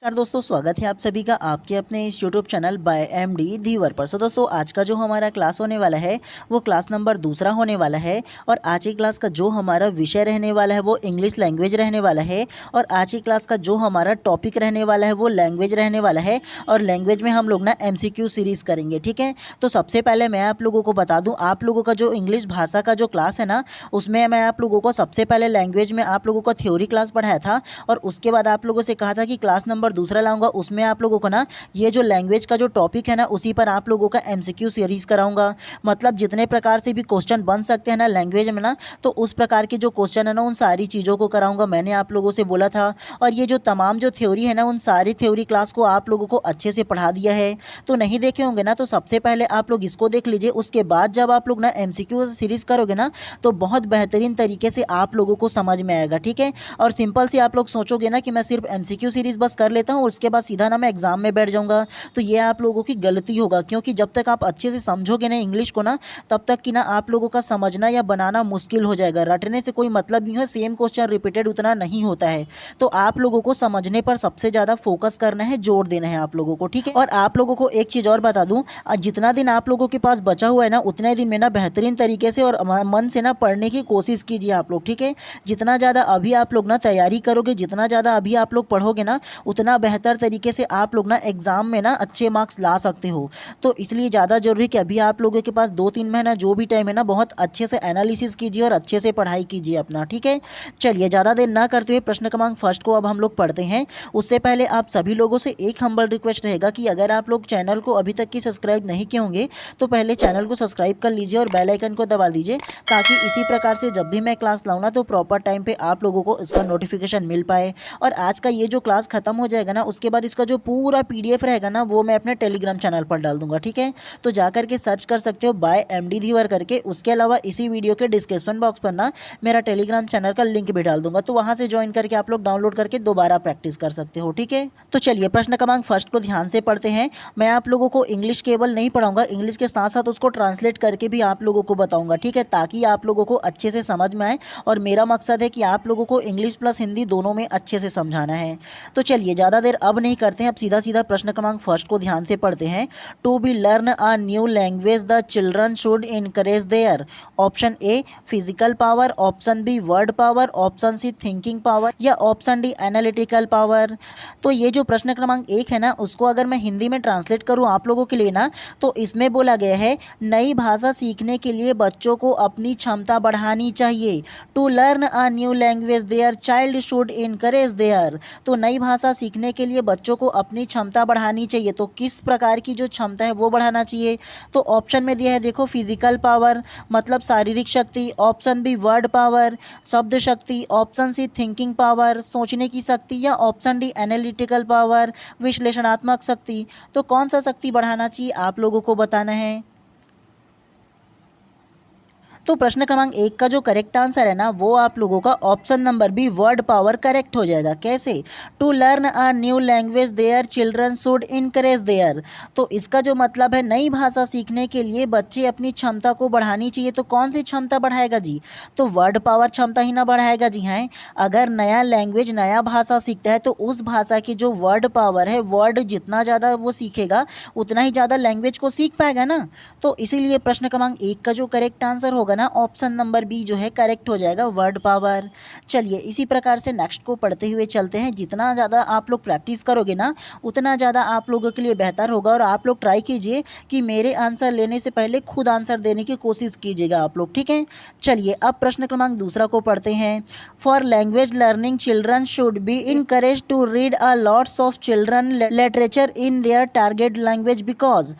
नमस्कार दोस्तों, स्वागत है आप सभी का आपके अपने इस यूट्यूब चैनल बाय एमडी धीवर पर। दोस्तों आज का जो हमारा क्लास होने वाला है वो क्लास नंबर दूसरा होने वाला है। और आज की क्लास का जो हमारा विषय रहने वाला है वो इंग्लिश लैंग्वेज रहने वाला है। और आज की क्लास का जो हमारा टॉपिक रहने वाला है वो लैंग्वेज रहने वाला है। और लैंग्वेज में हम लोग ना MCQ सीरीज़ करेंगे, ठीक है। तो सबसे पहले मैं आप लोगों को बता दूँ, आप लोगों का जो इंग्लिश भाषा का जो क्लास है ना, उसमें मैं आप लोगों को सबसे पहले लैंग्वेज में आप लोगों को थ्योरी क्लास पढ़ाया था। और उसके बाद आप लोगों से कहा था कि क्लास नंबर दूसरा लाऊंगा, उसमें आप लोगों को ना ये जो लैंग्वेज का जो टॉपिक है ना उसी पर आप लोगों का MCQ सीरीज कराऊंगा। मतलब जितने प्रकार से भी क्वेश्चन बन सकते हैं ना लैंग्वेज में ना, तो उस प्रकार के जो क्वेश्चन है ना उन सारी चीज़ों को कराऊंगा, मैंने आप लोगों से बोला था। और ये जो तमाम जो थ्योरी है ना उन सारी थ्योरी क्लास को आप लोगों को अच्छे से पढ़ा दिया है। तो नहीं देखे होंगे ना, तो सबसे पहले आप लोग इसको देख लीजिए। उसके बाद जब आप लोग ना MCQ सीरीज करोगे ना तो बहुत बेहतरीन तरीके से आप लोगों को समझ में आएगा, ठीक है। और सिंपल से आप लोग सोचोगे ना कि मैं सिर्फ MCQ सीरीज बस कर लेता हूँ, उसके बाद सीधा ना मैं एग्जाम में बैठ जाऊंगा, तो ये आप लोगों की गलती होगा। क्योंकि जब तक आप अच्छे से समझोगे ना इंग्लिश को ना, तब तक कि ना आप लोगों का समझना या बनाना मुश्किल हो जाएगा। रटने से कोई मतलब नहीं है, सेम क्वेश्चन रिपीटेड उतना नहीं होता है। तो आप लोगों को समझने पर सबसे ज़्यादा फोकस करना है, जोर देना है आप लोगों को, ठीक है। और आप लोगों को एक चीज़ और बता दूं, जितना दिन आप लोगों के पास बचा हुआ है ना उतने दिन में ना बेहतरीन तरीके से और मन से ना पढ़ने की कोशिश कीजिए आप लोग, ठीक है। जितना ज़्यादा अभी आप लोग ना तैयारी करोगे, जितना ज़्यादा अभी आप लोग पढ़ोगे ना, उतना बेहतर तरीके से आप लोग ना एग्ज़ाम में ना अच्छे मार्क्स ला सकते हो। तो इसलिए ज़्यादा जरूरी कि अभी आप लोगों के पास 2-3 महीना जो भी टाइम है ना, बहुत अच्छे से एनालिसिस कीजिए और अच्छे से पढ़ाई कीजिए अपना, ठीक है। चलिए ज़्यादा देर ना करते हुए प्रश्न क्रमांक फर्स्ट को अब हम लोग पढ़ते हैं। उससे पहले आप सभी लोगों से एक हम्बल रिक्वेस्ट रहेगा कि अगर आप लोग चैनल को अभी तक की सब्सक्राइब नहीं किए होंगे तो पहले चैनल को सब्सक्राइब कर लीजिए और बेल आइकन को दबा दीजिए, ताकि इसी प्रकार से जब भी मैं क्लास लाऊँ ना तो प्रॉपर टाइम पे आप लोगों को इसका नोटिफिकेशन मिल पाए। और आज का ये जो क्लास खत्म हो जाएगा ना, उसके बाद इसका जो पूरा PDF रहेगा ना वो मैं अपने टेलीग्राम चैनल पर डाल दूंगा, ठीक है। तो जाकर के सर्च कर सकते हो बाय MD धीवर करके। उसके अलावा इसी वीडियो के डिस्क्रिप्शन बॉक्स पर ना मेरा टेलीग्राम चैनल का लिंक भी डाल दूंगा, तो वहां से ज्वाइन करके आप लोग डाउनलोड करके दोबारा प्रैक्टिस कर सकते हो, ठीक है। तो चलिए प्रश्न क्रमांक फर्स्ट को ध्यान से पढ़ते हैं। मैं आप लोगों को इंग्लिश केवल नहीं पढ़ाऊंगा, इंग्लिश के साथ साथ उसको ट्रांसलेट करके भी आप लोगों को बताऊंगा, ठीक है, ताकि आप लोगों को अच्छे से समझ में आए। और मेरा मकसद है कि आप लोगों को इंग्लिश प्लस हिंदी दोनों में अच्छे से समझाना है। तो चलिए ज़्यादा देर अब नहीं करते हैं, अब सीधा सीधा प्रश्न क्रमांक फर्स्ट को ध्यान से पढ़ते हैं। To be learn a new language the children should encourage there. Option A physical power, option B word power, option C thinking power, या ऑप्शन डी एनालिटिकल पावर। तो ये जो प्रश्न क्रमांक एक है ना, उसको अगर मैं हिंदी में ट्रांसलेट करूँ आप लोगों के लिए ना, तो इसमें बोला गया है नई भाषा सीखने के लिए बच्चों को अपनी क्षमता बढ़ानी चाहिए। To learn a new language their child should encourage there. तो नई भाषा सीखने के लिए बच्चों को अपनी क्षमता बढ़ानी चाहिए। तो किस प्रकार की जो क्षमता है वो बढ़ाना चाहिए? तो ऑप्शन में दिया है देखो, फिजिकल पावर मतलब शारीरिक शक्ति, ऑप्शन बी वर्ड पावर शब्द शक्ति, ऑप्शन सी थिंकिंग पावर सोचने की शक्ति, या ऑप्शन डी एनालिटिकल पावर विश्लेषणात्मक शक्ति। तो कौन सा शक्ति बढ़ाना चाहिए आप लोगों को बताना है। तो प्रश्न क्रमांक एक का जो करेक्ट आंसर है ना वो आप लोगों का option number B word power correct हो जाएगा। कैसे? To learn a new language their children should encourage there. तो इसका जो मतलब है नई भाषा सीखने के लिए बच्चे अपनी क्षमता को बढ़ानी चाहिए। तो कौन सी क्षमता बढ़ाएगा जी? तो वर्ड पावर क्षमता ही ना बढ़ाएगा जी। हाँ, अगर नया लैंग्वेज नया भाषा सीखता है तो उस भाषा की जो वर्ड पावर है, वर्ड जितना ज़्यादा वो सीखेगा उतना ही ज़्यादा लैंग्वेज को सीख पाएगा ना। तो इसीलिए प्रश्न क्रमांक एक का जो करेक्ट आंसर होगा ना, ऑप्शन नंबर बी जो है करेक्ट हो जाएगा, वर्ड पावर। चलिए इसी प्रकार से नेक्स्ट को पढ़ते हुए चलते हैं। जितना ज़्यादा आप लोग प्रैक्टिस करोगे ना उतना ज़्यादा आप लोगों के लिए बेहतर होगा। और आप लोग ट्राई कीजिए कि मेरे आंसर लेने से पहले खुद आंसर देने की कोशिश कीजिएगा आप लोग, ठीक है। चलिए अब प्रश्न क्रमांक दूसरा को पढ़ते हैं। For language learning children should be encourage to read a lots of children literature in their target language because.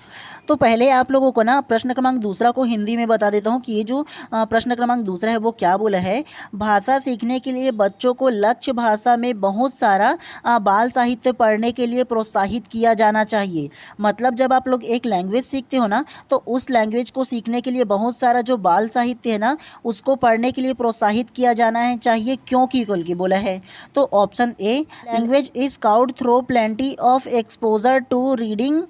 तो पहले आप लोगों को ना प्रश्न क्रमांक दूसरा को हिंदी में बता देता हूँ कि ये जो प्रश्न क्रमांक दूसरा है वो क्या बोला है। भाषा सीखने के लिए बच्चों को लक्ष्य भाषा में बहुत सारा बाल साहित्य पढ़ने के लिए प्रोत्साहित किया जाना चाहिए। मतलब जब आप लोग एक लैंग्वेज सीखते हो ना तो उस लैंग्वेज को सीखने के लिए बहुत सारा जो बाल साहित्य है ना उसको पढ़ने के लिए प्रोत्साहित किया जाना है चाहिए, क्योंकि कुल की बोला है। तो option A language is caught through plenty of exposure to reading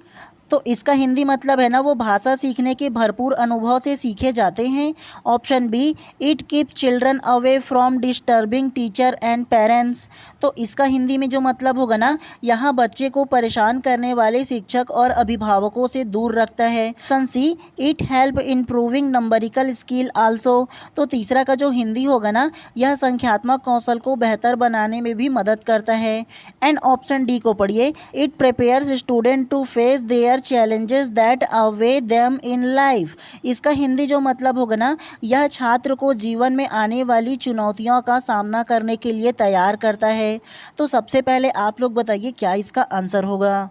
तो इसका हिंदी मतलब है ना वो भाषा सीखने के भरपूर अनुभव से सीखे जाते हैं। Option B, it keep children away from disturbing teacher and parents. तो इसका हिंदी में जो मतलब होगा ना, यहाँ बच्चे को परेशान करने वाले शिक्षक और अभिभावकों से दूर रखता है। Option C, it help improving numerical skill also. तो तीसरा का जो हिंदी होगा ना, यह संख्यात्मक कौशल को बेहतर बनाने में भी मदद करता है। एंड ऑप्शन डी को पढ़िए, it prepares student to face their challenges that away them in life. इसका हिंदी जो मतलब होगा ना, यह छात्र को जीवन में आने वाली चुनौतियों का सामना करने के लिए तैयार करता है। तो सबसे पहले आप लोग बताइए क्या इसका आंसर होगा।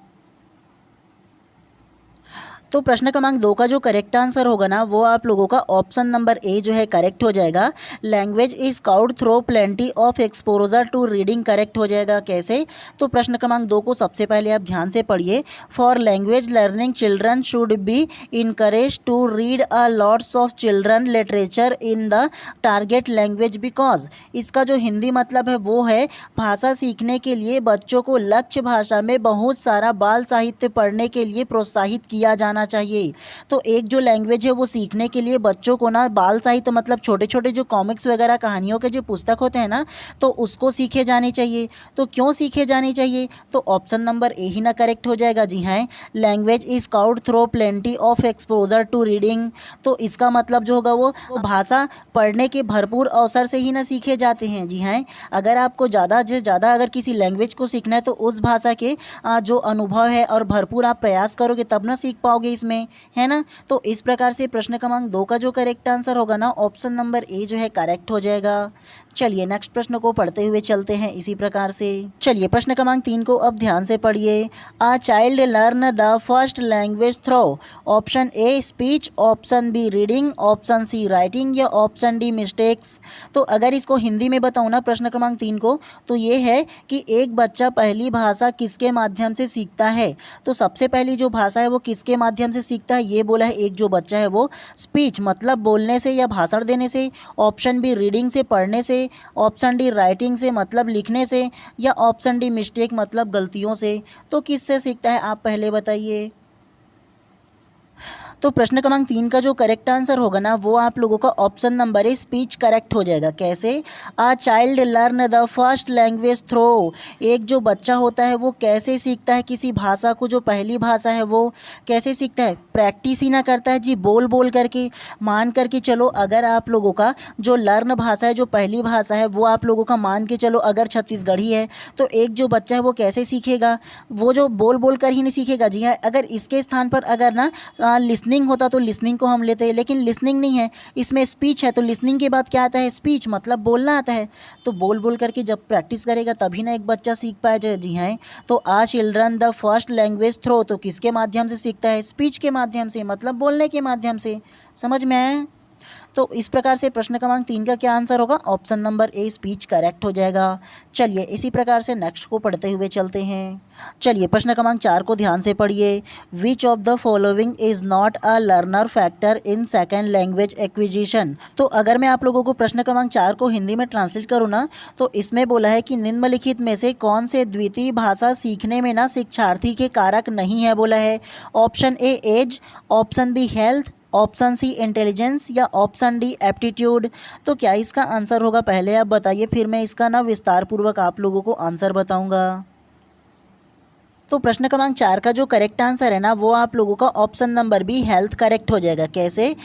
तो प्रश्न क्रमांक 2 का जो करेक्ट आंसर होगा ना, वो आप लोगों का ऑप्शन नंबर ए जो है करेक्ट हो जाएगा। Language is caught through plenty of exposure to reading correct हो जाएगा। कैसे? तो प्रश्न क्रमांक 2 को सबसे पहले आप ध्यान से पढ़िए। For language learning children should be encourage to read a lots of children literature in the target language because. इसका जो हिंदी मतलब है वो है, भाषा सीखने के लिए बच्चों को लक्ष्य भाषा में बहुत सारा बाल साहित्य पढ़ने के लिए प्रोत्साहित किया जाना चाहिए। तो एक जो लैंग्वेज है वो सीखने के लिए बच्चों को ना बाल साहित्य मतलब छोटे छोटे जो कॉमिक्स वगैरह कहानियों के जो पुस्तक होते हैं ना, तो उसको सीखे जाने चाहिए। तो क्यों सीखे जाने चाहिए? तो ऑप्शन नंबर ए ही ना करेक्ट हो जाएगा। जी हाँ, language is caught through plenty of exposure to reading. तो इसका मतलब जो होगा वो भाषा पढ़ने के भरपूर अवसर से ही ना सीखे जाते हैं। जी हाँ, अगर आपको ज़्यादा से ज़्यादा अगर किसी लैंग्वेज को सीखना है तो उस भाषा के जो अनुभव है और भरपूर आप प्रयास करोगे तब ना सीख पाओगे इसमें, है ना। तो इस प्रकार से प्रश्न क्रमांक 2 का जो करेक्ट आंसर होगा ना, ऑप्शन नंबर ए जो है करेक्ट हो जाएगा। चलिए नेक्स्ट प्रश्न को पढ़ते हुए चलते हैं इसी प्रकार से। चलिए प्रश्न क्रमांक 3 को अब ध्यान से पढ़िए। A child learn the first language through. Option A speech, option B reading, option C writing या ऑप्शन डी मिस्टेक्स। तो अगर इसको हिंदी में बताऊँ ना प्रश्न क्रमांक 3 को, तो ये है कि एक बच्चा पहली भाषा किसके माध्यम से सीखता है। तो सबसे पहली जो भाषा है वो किसके माध्यम से सीखता है, ये बोला है एक जो बच्चा है वो स्पीच मतलब बोलने से या भाषण देने से, ऑप्शन बी रीडिंग से पढ़ने से, ऑप्शन डी राइटिंग से मतलब लिखने से, या ऑप्शन डी मिस्टेक मतलब गलतियों से। तो किससे सीखता है आप पहले बताइए। तो प्रश्न क्रमांक 3 का जो करेक्ट आंसर होगा ना, वो आप लोगों का option number A speech correct हो जाएगा। कैसे? A child learn the first language through. एक जो बच्चा होता है वो कैसे सीखता है किसी भाषा को, जो पहली भाषा है वो कैसे सीखता है? प्रैक्टिस ही ना करता है जी, बोल बोल करके। मान करके चलो अगर आप लोगों का जो लर्न भाषा है, जो पहली भाषा है, वो आप लोगों का मान के चलो अगर छत्तीसगढ़ी है, तो एक जो बच्चा है वो कैसे सीखेगा? वो जो बोल बोल कर ही नहीं सीखेगा। जी हाँ, अगर इसके स्थान पर अगर ना लिसनिंग होता तो लिसनिंग को हम लेते हैं, लेकिन लिसनिंग नहीं है, इसमें स्पीच है। तो लिसनिंग के बाद क्या आता है? स्पीच मतलब बोलना आता है। तो बोल बोल करके जब प्रैक्टिस करेगा तभी ना एक बच्चा सीख पाएगा। जी हाँ, तो आ children the first language through, तो किसके माध्यम से सीखता है? स्पीच के माध्यम से, मतलब बोलने के माध्यम से। समझ में आया? तो इस प्रकार से प्रश्न क्रमांक 3 का क्या आंसर होगा? Option number A speech correct हो जाएगा। चलिए इसी प्रकार से नेक्स्ट को पढ़ते हुए चलते हैं। चलिए प्रश्न क्रमांक 4 को ध्यान से पढ़िए। विच of the following is not a learner factor in second language acquisition. तो अगर मैं आप लोगों को प्रश्न क्रमांक 4 को हिंदी में ट्रांसलेट करूँ ना, तो इसमें बोला है कि निम्नलिखित में से कौन से द्वितीय भाषा सीखने में ना शिक्षार्थी के कारक नहीं है बोला है। Option A age, option B health, option C intelligence या ऑप्शन डी एप्टीट्यूड। तो क्या इसका आंसर होगा पहले आप बताइए, फिर मैं इसका ना विस्तार पूर्वक आप लोगों को आंसर बताऊंगा। तो प्रश्न क्रमांक 4 का जो करेक्ट आंसर है ना, वो आप लोगों का option number B health correct हो जाएगा। कैसे?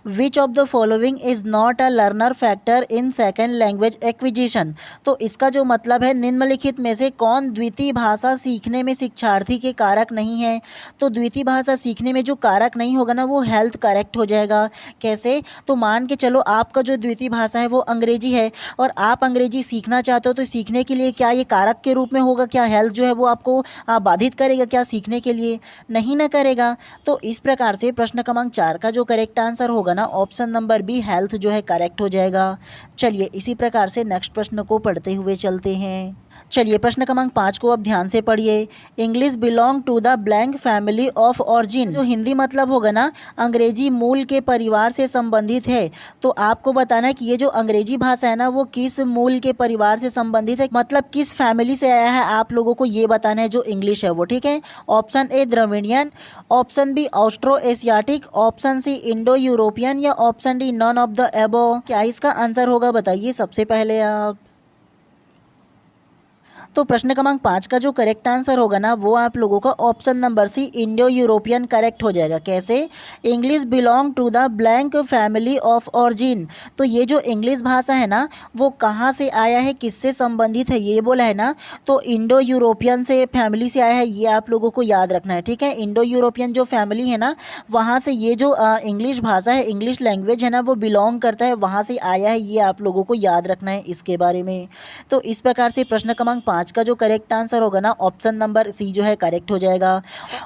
Which of the following is not a learner factor in second language acquisition. तो इसका जो मतलब है निम्नलिखित में से कौन द्वितीय भाषा सीखने में शिक्षार्थी के कारक नहीं है। तो द्वितीय भाषा सीखने में जो कारक नहीं होगा ना, वो हेल्थ करेक्ट हो जाएगा। कैसे? तो मान के चलो आपका जो द्वितीय भाषा है वो अंग्रेजी है और आप अंग्रेजी सीखना चाहते हो, तो सीखने के लिए क्या ये कारक के रूप में होगा? क्या हेल्थ जो है वो आपको बाधित करेगा क्या सीखने के लिए? नहीं ना करेगा। तो इस प्रकार से प्रश्न क्रमांक 4 का जो करेक्ट आंसर होगा ना, ऑप्शन नंबर बी हेल्थ जो है करेक्ट हो जाएगा। चलिए इसी प्रकार से नेक्स्ट प्रश्न को पढ़ते हुए चलते हैं। चलिए प्रश्न क्रमांक 5 को अब ध्यान से पढ़िए। English belong to the blank family of origin. जो हिंदी मतलब होगा ना, अंग्रेजी मूल के परिवार से संबंधित है। तो आपको बताना है कि ये जो अंग्रेजी भाषा है ना, वो किस मूल के परिवार से संबंधित है, मतलब किस फैमिली से आया है, आप लोगों को ये बताना है जो इंग्लिश है वो, ठीक है। Option A Dravidian, option B Austro Asiatic, option C Indo European या option D none of the above. क्या इसका आंसर होगा बताइए सबसे पहले आप। तो प्रश्न क्रमांक 5 का जो करेक्ट आंसर होगा ना वो आप लोगों का option number C Indo European correct हो जाएगा। कैसे? English belong to the blank family of origin. तो ये जो इंग्लिश भाषा है ना वो कहाँ से आया है, किससे संबंधित है, ये बोला है ना, तो इंडो यूरोपियन से फैमिली से आया है, ये आप लोगों को याद रखना है, ठीक है। इंडो यूरोपियन जो फैमिली है ना वहाँ से ये जो इंग्लिश भाषा है, इंग्लिश लैंग्वेज है ना वो बिलोंग करता है, वहाँ से आया है, ये आप लोगों को याद रखना है इसके बारे में। तो इस प्रकार से प्रश्न क्रमांक 5 का जो करेक्ट आंसर होगा ना ऑप्शन नंबर सी जो है करेक्ट हो जाएगा।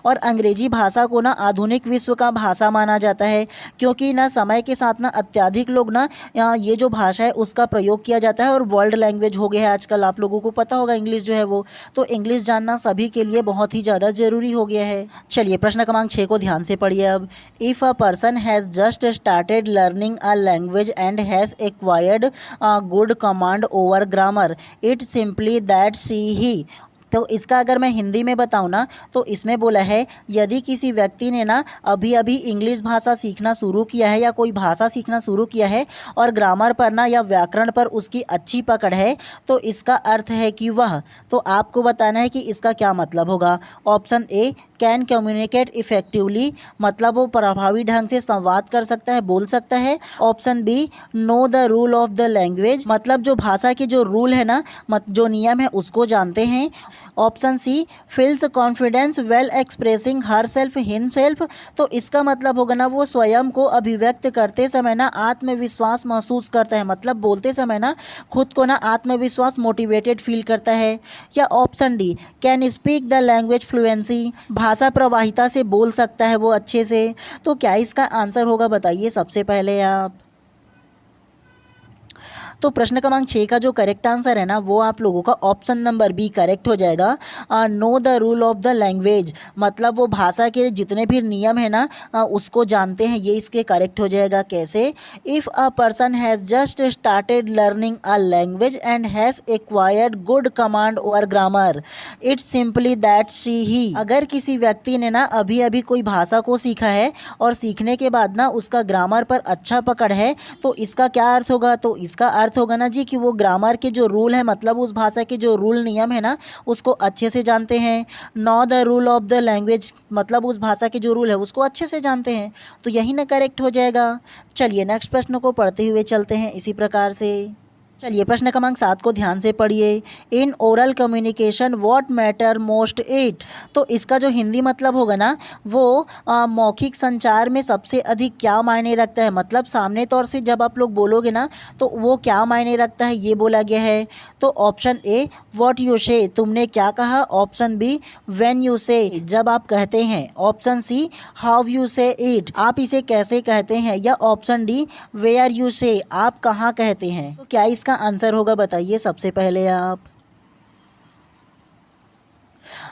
और अंग्रेजी भाषा को ना आधुनिक विश्व का भाषा माना जाता है क्योंकि ना समय के साथ ना अत्यधिक लोग ना ये जो भाषा है उसका प्रयोग किया जाता है और वर्ल्ड लैंग्वेज हो गया है आजकल। आप लोगों को पता होगा इंग्लिश जो है वो, तो इंग्लिश जानना सभी के लिए बहुत ही ज़्यादा ज़रूरी हो गया है। चलिए प्रश्न क्रमांक 6 को ध्यान से पढ़िए अब। If a person has just started learning a language and has acquired a good command over grammar, it simply that see he. तो इसका अगर मैं हिंदी में बताऊं ना तो इसमें बोला है यदि किसी व्यक्ति ने ना अभी अभी इंग्लिश भाषा सीखना शुरू किया है या कोई भाषा सीखना शुरू किया है और ग्रामर पर ना या व्याकरण पर उसकी अच्छी पकड़ है तो इसका अर्थ है कि वह, तो आपको बताना है कि इसका क्या मतलब होगा। Option A can communicate effectively, मतलब वो प्रभावी ढंग से संवाद कर सकता है, बोल सकता है। Option be know the rule of the language, मतलब जो भाषा के जो रूल है ना जो नियम है उसको जानते हैं। Option C feels confidence well expressing herself himself, तो इसका मतलब होगा ना वो स्वयं को अभिव्यक्त करते समय ना आत्मविश्वास महसूस करता है, मतलब बोलते समय ना खुद को ना आत्मविश्वास मोटिवेटेड फील करता है। या option D can speak the language fluency, भाषा प्रवाहिता से बोल सकता है वो अच्छे से। तो क्या इसका आंसर होगा बताइए सबसे पहले आप। तो प्रश्न क्रमांक 6 का जो करेक्ट आंसर है ना वो आप लोगों का ऑप्शन नंबर बी करेक्ट हो जाएगा। Know the rule of the language, मतलब वो भाषा के जितने भी नियम है ना उसको जानते हैं, ये इसके करेक्ट हो जाएगा। कैसे? If a person has just started learning a language and has acquired good command over grammar, it's simply that she he. अगर किसी व्यक्ति ने ना अभी अभी कोई भाषा को सीखा है और सीखने के बाद ना उसका ग्रामर पर अच्छा पकड़ है तो इसका क्या अर्थ होगा, तो इसका अर्थ होगा ना जी कि वो ग्रामर के जो रूल है, मतलब उस भाषा के जो रूल नियम है ना उसको अच्छे से जानते हैं। Know the rule of the language, मतलब उस भाषा के जो रूल है उसको अच्छे से जानते हैं, तो यही ना करेक्ट हो जाएगा। चलिए नेक्स्ट प्रश्न को पढ़ते हुए चलते हैं इसी प्रकार से। चलिए प्रश्न क्रमांक 7 को ध्यान से पढ़िए। In oral communication what matter most it, तो इसका जो हिंदी मतलब होगा ना वो मौखिक संचार में सबसे अधिक क्या मायने रखता है, मतलब सामने तौर से जब आप लोग बोलोगे ना तो वो क्या मायने रखता है ये बोला गया है। तो ऑप्शन ए व्हाट यू से, तुमने क्या कहा। ऑप्शन बी व्हेन यू से, जब आप कहते हैं। ऑप्शन सी हाउ यू से इट, आप इसे कैसे कहते हैं। या ऑप्शन डी वेयर यू से, आप कहाँ कहते हैं। तो क्या इसका आंसर होगा बताइए सबसे पहले आप।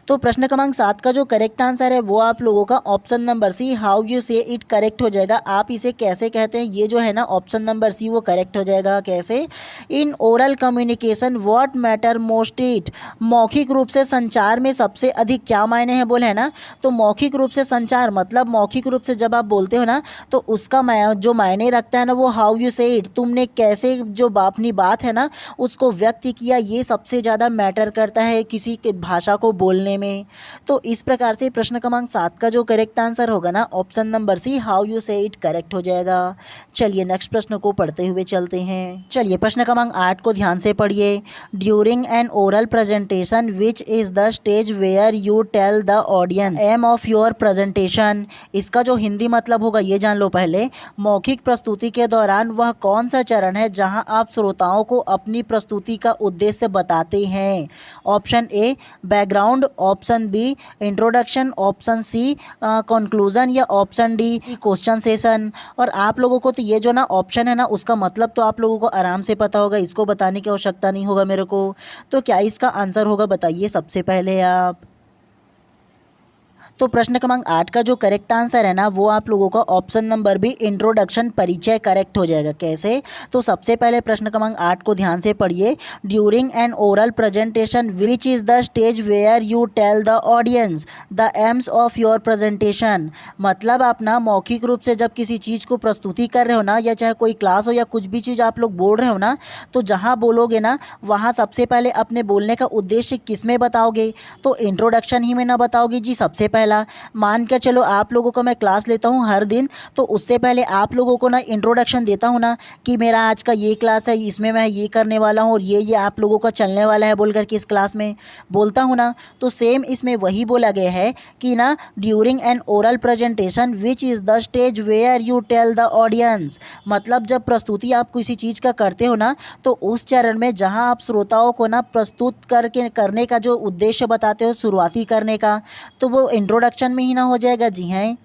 तो प्रश्न क्रमांक 7 का जो करेक्ट आंसर है वो आप लोगों का option number see how you से इट करेक्ट हो जाएगा। आप इसे कैसे कहते हैं ये जो है ना ऑप्शन नंबर सी वो करेक्ट हो जाएगा। कैसे? In oral communication what matter most it, मौखिक रूप से संचार में सबसे अधिक क्या मायने हैं बोले है ना, तो मौखिक रूप से संचार मतलब मौखिक रूप से जब आप बोलते हो ना तो उसका जो मायने रखता है ना वो हाउ यू से इट, तुमने कैसे जो अपनी बात है ना उसको व्यक्त किया, ये सबसे ज़्यादा मैटर करता है किसी के भाषा को बोलने में। तो इस प्रकार से प्रश्न क्रमांक 7 का जो करेक्ट आंसर होगा ना option number see how you से इट करेक्ट हो जाएगा। चलिए नेक्स्ट प्रश्न को पढ़ते हुए चलते हैं। चलिए प्रश्न क्रमांक 8 को ध्यान से पढ़िए। During an oral presentation which is the stage where you tell the audience aim of your presentation, इसका जो हिंदी मतलब होगा ये जान लो पहले। मौखिक प्रस्तुति के दौरान वह कौन सा चरण है जहां आप श्रोताओं को अपनी प्रस्तुति का उद्देश्य बताते हैं। Option A background, option B introduction, option C conclusion या ऑप्शन डी क्वेश्चन सेशन। और आप लोगों को तो ये जो ना ऑप्शन है ना उसका मतलब तो आप लोगों को आराम से पता होगा, इसको बताने की आवश्यकता नहीं होगा मेरे को। तो क्या इसका आंसर होगा बताइए सबसे पहले आप। तो प्रश्न क्रमांक 8 का जो करेक्ट आंसर है ना वो आप लोगों का ऑप्शन नंबर बी इंट्रोडक्शन परिचय करेक्ट हो जाएगा। कैसे? तो सबसे पहले प्रश्न क्रमांक 8 को ध्यान से पढ़िए। During an oral presentation which is the stage where you tell the audience the aims of your presentation. मतलब आप ना मौखिक रूप से जब किसी चीज़ को प्रस्तुति कर रहे हो ना, या चाहे कोई क्लास हो या कुछ भी चीज़ आप लोग बोल रहे हो ना, तो जहाँ बोलोगे ना वहाँ सबसे पहले अपने बोलने का उद्देश्य किस में बताओगे? तो इंट्रोडक्शन ही में ना बताओगे जी। सबसे पहला मान कर चलो आप लोगों को मैं क्लास लेता हूँ हर दिन, तो उससे पहले आप लोगों को ना इंट्रोडक्शन देता हूँ ना कि मेरा आज का ये क्लास है, इसमें मैं ये करने वाला हूँ और ये आप लोगों का चलने वाला है बोल कर के इस क्लास में बोलता हूँ ना। तो सेम इसमें वही बोला गया है कि ना during an oral presentation which is the stage where you tell the audience. मतलब जब प्रस्तुति आप किसी चीज़ का करते हो ना, तो उस चरण में जहाँ आप श्रोताओं को ना प्रस्तुत करने का जो उद्देश्य बताते हो शुरुआती करने का, तो वो इंट्रोडक्शन में ही ना हो जाएगा। जी हैं।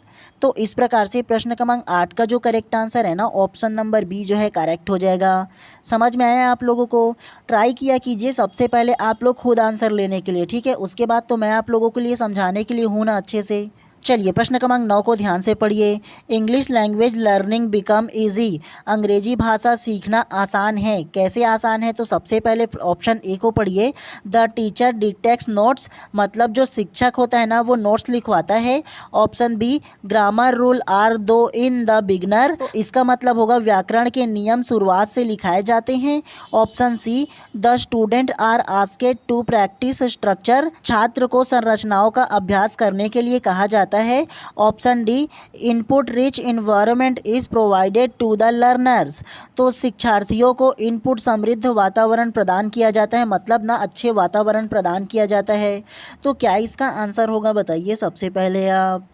तो इस प्रकार से प्रश्न क्रमांक 8 का जो करेक्ट आंसर है ना ऑप्शन नंबर बी जो है करेक्ट हो जाएगा। समझ में आया आप लोगों को? ट्राई किया कीजिए सबसे पहले आप लोग खुद आंसर लेने के लिए, ठीक है? उसके बाद तो मैं आप लोगों के लिए समझाने के लिए हूँ ना अच्छे से। चलिए प्रश्न क्रमांक 9 को ध्यान से पढ़िए। English language learning become easy. अंग्रेजी भाषा सीखना आसान है। कैसे आसान है? तो सबसे पहले ऑप्शन ए को पढ़िए। The teacher detects notes. मतलब जो शिक्षक होता है ना वो नोट्स लिखवाता है। Option B grammar rule are do in the beginner. तो इसका मतलब होगा व्याकरण के नियम शुरुआत से लिखाए जाते हैं। Option C the student are asked to practise structure. छात्र को संरचनाओं का अभ्यास करने के लिए कहा जाता है। Option D input rich environment is provided to the learners. तो शिक्षार्थियों को इनपुट समृद्ध वातावरण प्रदान किया जाता है। मतलब ना अच्छे वातावरण प्रदान किया जाता है। तो क्या इसका आंसर होगा बताइए सबसे पहले आप।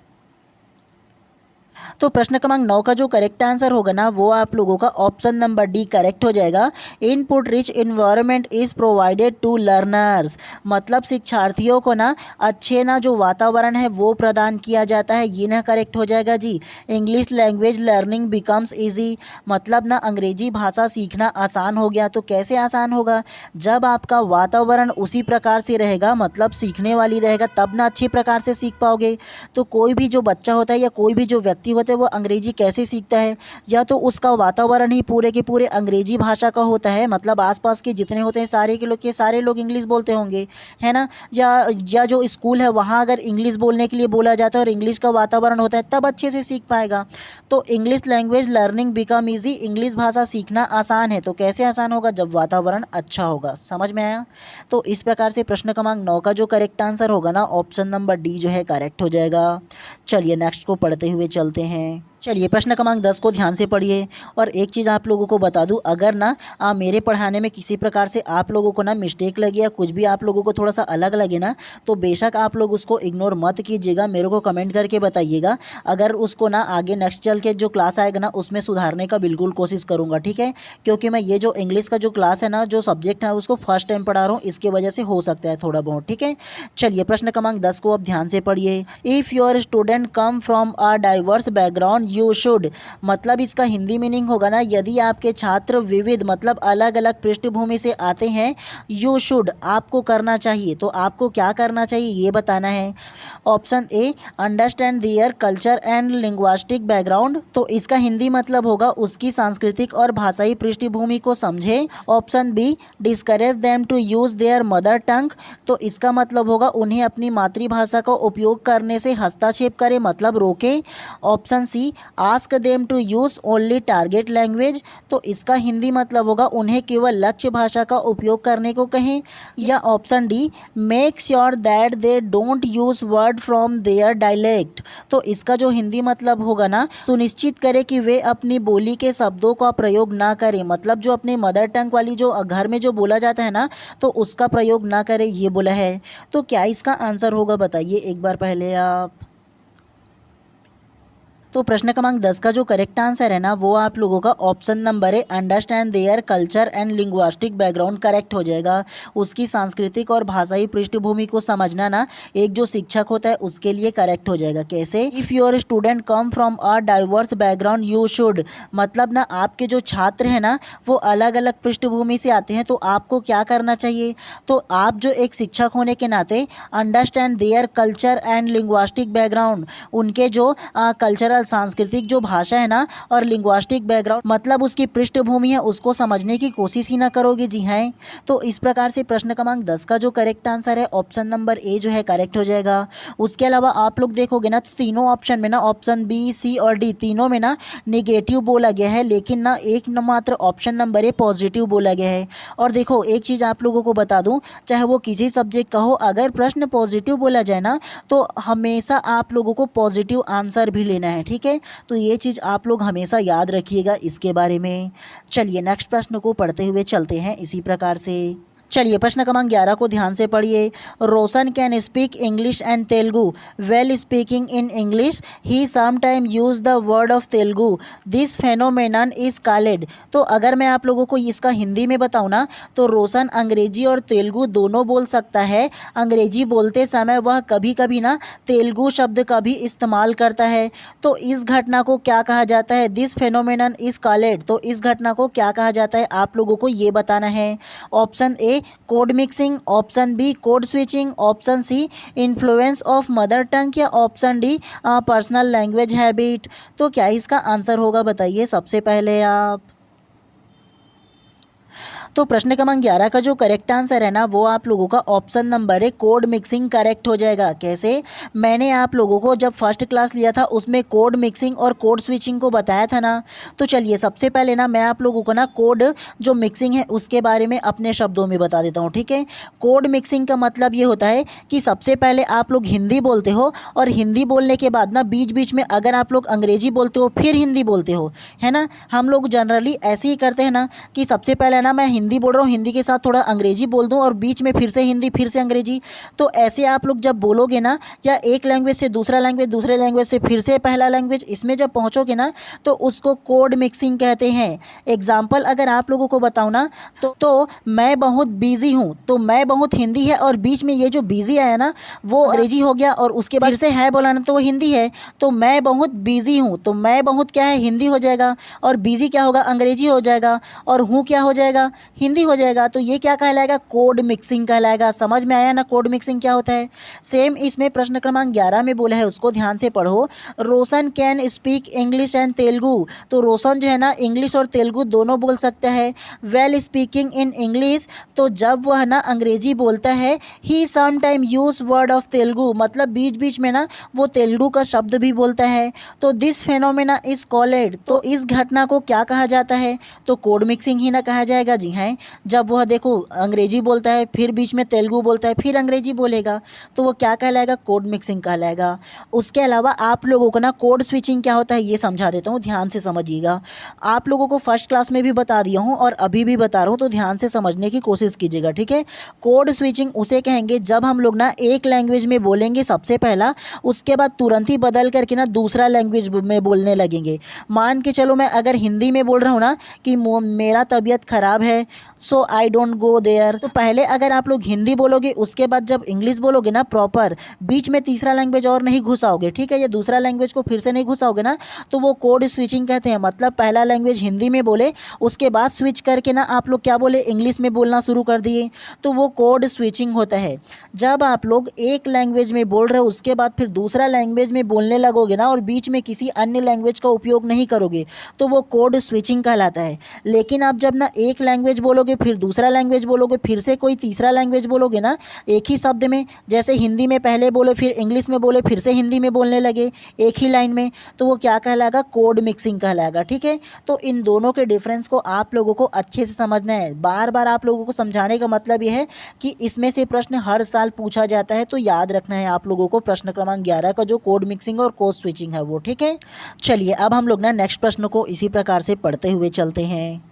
तो प्रश्न क्रमांक 9 का जो करेक्ट आंसर होगा ना वो आप लोगों का ऑप्शन नंबर डी करेक्ट हो जाएगा। Input rich environment is provided to learners. मतलब शिक्षार्थियों को ना अच्छे ना जो वातावरण है वो प्रदान किया जाता है। ये ना करेक्ट हो जाएगा जी। English language learning becomes easy. मतलब ना अंग्रेजी भाषा सीखना आसान हो गया। तो कैसे आसान होगा? जब आपका वातावरण उसी प्रकार से रहेगा, मतलब सीखने वाली रहेगा, तब ना अच्छी प्रकार से सीख पाओगे। तो कोई भी जो बच्चा होता है या कोई भी जो व्यक्ति होता है वो अंग्रेजी कैसे सीखता है? या तो उसका वातावरण ही पूरे के पूरे अंग्रेजी भाषा का होता है। मतलब आसपास के जितने होते हैं सारे लोग इंग्लिश बोलते होंगे, है ना? या जो स्कूल है वहाँ अगर इंग्लिश बोलने के लिए बोला जाता है और इंग्लिश का वातावरण होता है, तब अच्छे से सीख पाएगा। तो English language learning become easy. English भाषा सीखना आसान है। तो कैसे आसान होगा? जब वातावरण अच्छा होगा। समझ में आया? तो इस प्रकार से प्रश्न क्रमांक 9 का जो करेक्ट आंसर होगा ना ऑप्शन नंबर डी जो है करेक्ट हो जाएगा। चलिए नेक्स्ट को पढ़ते हुए चलते हैं। चलिए प्रश्न क्रमांक 10 को ध्यान से पढ़िए। और एक चीज़ आप लोगों को बता दूं, अगर ना मेरे पढ़ाने में किसी प्रकार से आप लोगों को ना मिस्टेक लगी या कुछ भी आप लोगों को थोड़ा सा अलग लगे ना, तो बेशक आप लोग उसको इग्नोर मत कीजिएगा, मेरे को कमेंट करके बताइएगा। अगर उसको ना आगे नेक्स्ट चल के जो क्लास आएगा ना उसमें सुधारने का बिल्कुल कोशिश करूँगा, ठीक है? क्योंकि मैं ये जो इंग्लिश का जो क्लास है ना, जो सब्जेक्ट है उसको फर्स्ट टाइम पढ़ा रहा हूँ, इसकी वजह से हो सकता है थोड़ा बहुत, ठीक है? चलिए प्रश्न क्रमांक 10 को अब ध्यान से पढ़िए। If your student come from a diverse background you should. मतलब इसका हिंदी मीनिंग होगा ना, यदि आपके छात्र विविध मतलब अलग अलग पृष्ठभूमि से आते हैं, यू शुड आपको करना चाहिए। तो आपको क्या करना चाहिए ये बताना है। Option A understand their culture and linguistic background. तो इसका हिंदी मतलब होगा उसकी सांस्कृतिक और भाषाई पृष्ठभूमि को समझे। Option B discourage them to use their mother tongue. तो इसका मतलब होगा उन्हें अपनी मातृभाषा का उपयोग करने से हस्तक्षेप करे, मतलब रोके। Option C ask them to use only target language. तो इसका हिंदी मतलब होगा उन्हें केवल लक्ष्य भाषा का उपयोग करने को कहें। या option D make sure that they don't use word from their dialect. तो इसका जो हिंदी मतलब होगा ना, सुनिश्चित करें कि वे अपनी बोली के शब्दों का प्रयोग ना करें। मतलब जो अपने मदर टंग वाली जो घर में जो बोला जाता है ना, तो उसका प्रयोग ना करें, ये बोला है। तो क्या इसका आंसर होगा बताइए एक बार पहले आप। तो प्रश्न क्रमांक 10 का जो करेक्ट आंसर है ना वो आप लोगों का ऑप्शन नंबर है, understand their culture and linguistic background correct हो जाएगा। उसकी सांस्कृतिक और भाषाई पृष्ठभूमि को समझना ना एक जो शिक्षक होता है उसके लिए करेक्ट हो जाएगा। कैसे? If your student come from a diverse background you should, मतलब ना आपके जो छात्र हैं ना वो अलग अलग पृष्ठभूमि से आते हैं तो आपको क्या करना चाहिए? तो आप जो एक शिक्षक होने के नाते understand their culture and linguistic background, उनके जो कल्चरल सांस्कृतिक जो भाषा है ना और लिंग्विस्टिक बैकग्राउंड मतलब उसकी पृष्ठभूमि है उसको समझने की कोशिश ही ना करोगे। जी हाँ, तो इस प्रकार से प्रश्न क्रमांक 10 का जो करेक्ट आंसर है ऑप्शन नंबर ए जो है करेक्ट हो जाएगा। उसके अलावा आप लोग देखोगे ना तो तीनों ऑप्शन में ना ऑप्शन बी, सी और डी तीनों में ना नेगेटिव बोला गया है, लेकिन ना एक मात्र ऑप्शन नंबर ए पॉजिटिव बोला गया है। और देखो एक चीज़ आप लोगों को बता दूं, चाहे वो किसी सब्जेक्ट का हो, अगर प्रश्न पॉजिटिव बोला जाए ना तो हमेशा आप लोगों को पॉजिटिव आंसर भी लेना है। ठीक है, तो ये चीज़ आप लोग हमेशा याद रखिएगा इसके बारे में। चलिए नेक्स्ट प्रश्न को पढ़ते हुए चलते हैं इसी प्रकार से। चलिए प्रश्न क्रमांक 11 को ध्यान से पढ़िए। Roshan can speak English and Telugu well speaking in English he sometime use the word of Telugu this phenomenon is called. तो अगर मैं आप लोगों को इसका हिंदी में बताऊँ ना तो रोशन अंग्रेजी और तेलुगु दोनों बोल सकता है। अंग्रेजी बोलते समय वह कभी कभी ना तेलुगु शब्द का भी इस्तेमाल करता है। तो इस घटना को क्या कहा जाता है? This phenomenon is called. तो इस घटना को क्या कहा जाता है आप लोगों को ये बताना है। Option A code mixing, option B code switching, option C influence of mother tongue या option D personal language habit. तो क्या इसका आंसर होगा बताइए सबसे पहले आप। तो प्रश्न क्रमांक 11 का जो करेक्ट आंसर है ना वो आप लोगों का ऑप्शन नंबर है कोड मिक्सिंग करेक्ट हो जाएगा। कैसे? मैंने आप लोगों को जब फर्स्ट क्लास लिया था उसमें कोड मिक्सिंग और कोड स्विचिंग को बताया था ना। तो चलिए सबसे पहले ना मैं आप लोगों को ना कोड जो मिक्सिंग है उसके बारे में अपने शब्दों में बता देता हूँ। ठीक है, कोड मिक्सिंग का मतलब ये होता है कि सबसे पहले आप लोग हिंदी बोलते हो और हिंदी बोलने के बाद ना बीच बीच में अगर आप लोग अंग्रेजी बोलते हो फिर हिंदी बोलते हो, है ना। हम लोग जनरली ऐसे ही करते हैं ना कि सबसे पहले ना मैं हिंदी बोल रहा हूँ, हिंदी के साथ थोड़ा अंग्रेजी बोल दूँ और बीच में फिर से हिंदी फिर से अंग्रेजी। तो ऐसे आप लोग जब बोलोगे ना या एक लैंग्वेज से दूसरा लैंग्वेज, दूसरे लैंग्वेज से फिर से पहला लैंग्वेज, इसमें जब पहुँचोगे ना तो उसको कोड मिक्सिंग कहते हैं। एग्जाम्पल अगर आप लोगों को बताऊँ ना तो मैं बहुत बिजी हूँ, तो मैं बहुत हिंदी है और बीच में ये जो बिजी आया ना वो अंग्रेजी हो गया और उसके बाद फिर से है बोला ना तो वो हिंदी है। तो मैं बहुत बिजी हूँ, तो मैं बहुत क्या है हिंदी हो जाएगा और बिजी क्या होगा अंग्रेजी हो जाएगा और हूँ क्या हो जाएगा हिंदी हो जाएगा। तो ये क्या कहलाएगा? कोड मिक्सिंग कहलाएगा। समझ में आया ना कोड मिक्सिंग क्या होता है। सेम इसमें प्रश्न क्रमांक 11 में बोला है उसको ध्यान से पढ़ो। Roshan can speak English and Telugu. तो रोशन जो है ना इंग्लिश और तेलुगु दोनों बोल सकता है। वेल स्पीकिंग इन इंग्लिश, तो जब वह ना अंग्रेजी बोलता है he sometime use word of Telugu, मतलब बीच बीच में ना वो तेलुगु का शब्द भी बोलता है। तो दिस फेनोमेना इज कॉल्ड, तो इस घटना को क्या कहा जाता है? तो कोड मिक्सिंग ही ना कहा जाएगा। जी हाँ, जब वह देखो अंग्रेजी बोलता है फिर बीच में तेलुगु बोलता है फिर अंग्रेजी बोलेगा तो वो क्या कहलाएगा? कोड मिक्सिंग कहलाएगा। उसके अलावा आप लोगों को ना कोड स्विचिंग क्या होता है ये समझा देता हूँ, ध्यान से समझिएगा। आप लोगों को फर्स्ट क्लास में भी बता दिया हूँ और अभी भी बता रहा हूँ, तो ध्यान से समझने की कोशिश कीजिएगा। ठीक है, कोड स्विचिंग उसे कहेंगे जब हम लोग ना एक लैंग्वेज में बोलेंगे सबसे पहला, उसके बाद तुरंत ही बदल करके ना दूसरा लैंग्वेज में बोलने लगेंगे। मान के चलो मैं अगर हिंदी में बोल रहा हूँ ना कि मेरा तबीयत खराब है सो आई डोंट गो देयर, तो पहले अगर आप लोग हिंदी बोलोगे उसके बाद जब इंग्लिश बोलोगे ना प्रॉपर, बीच में तीसरा लैंग्वेज और नहीं घुसाओगे, ठीक है, ये दूसरा लैंग्वेज को फिर से नहीं घुसाओगे ना, तो वो कोड स्विचिंग कहते हैं। मतलब पहला लैंग्वेज हिंदी में बोले उसके बाद स्विच करके ना आप लोग क्या बोले इंग्लिश में बोलना शुरू कर दिए, तो वो कोड स्विचिंग होता है। जब आप लोग एक लैंग्वेज में बोल रहे हो उसके बाद फिर दूसरा लैंग्वेज में बोलने लगोगे ना और बीच में किसी अन्य लैंग्वेज का उपयोग नहीं करोगे तो वो कोड स्विचिंग कहलाता है। लेकिन आप जब ना एक लैंग्वेज बोलोगे फिर दूसरा लैंग्वेज बोलोगे फिर से कोई तीसरा लैंग्वेज बोलोगे ना एक ही शब्द में, जैसे हिंदी में पहले बोले फिर इंग्लिश में बोले फिर से हिंदी में बोलने लगे एक ही लाइन में, तो वो क्या कहलाएगा? कोड मिक्सिंग कहलाएगा। ठीक है, तो इन दोनों के डिफरेंस को आप लोगों को अच्छे से समझना है। बार बार आप लोगों को समझाने का मतलब ये है कि इसमें से प्रश्न हर साल पूछा जाता है, तो याद रखना है आप लोगों को प्रश्न क्रमांक 11 का जो कोड मिक्सिंग और कोड स्विचिंग है वो। ठीक है, चलिए अब हम लोग ना नेक्स्ट प्रश्न को इसी प्रकार से पढ़ते हुए चलते हैं।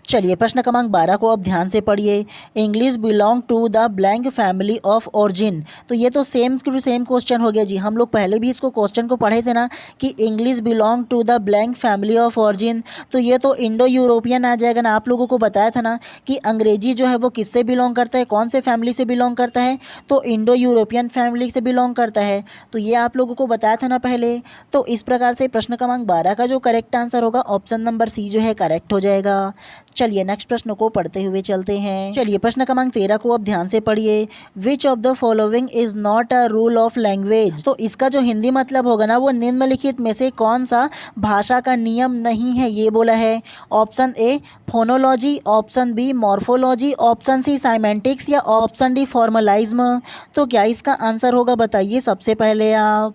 चलिए प्रश्न क्रमांक 12 को अब ध्यान से पढ़िए। English belong to the blank family of origin. तो ये तो सेम टू सेम क्वेश्चन हो गया जी, हम लोग पहले भी इसको क्वेश्चन को पढ़े थे ना कि English belong to the blank family of origin. तो ये तो इंडो यूरोपियन आ जाएगा ना, आप लोगों को बताया था ना कि अंग्रेजी जो है वो किससे बिलोंग करता है, कौन से फैमिली से बिलोंग करता है, तो इंडो यूरोपियन फैमिली से बिलोंग करता है। तो ये आप लोगों को बताया था ना पहले। तो इस प्रकार से प्रश्न क्रमांक 12 का जो करेक्ट आंसर होगा ऑप्शन नंबर सी जो है करेक्ट हो जाएगा। चलिए नेक्स्ट प्रश्न को पढ़ते हुए चलते हैं। चलिए प्रश्न क्रमांक 13 को अब ध्यान से पढ़िए। विच of the following is not a rule of language. तो इसका जो हिंदी मतलब होगा ना वो निम्नलिखित में से कौन सा भाषा का नियम नहीं है, ये बोला है। Option A phonology, option B morphology, option C semantics या ऑप्शन डी फॉर्मलाइज्म। तो क्या इसका आंसर होगा बताइए सबसे पहले आप।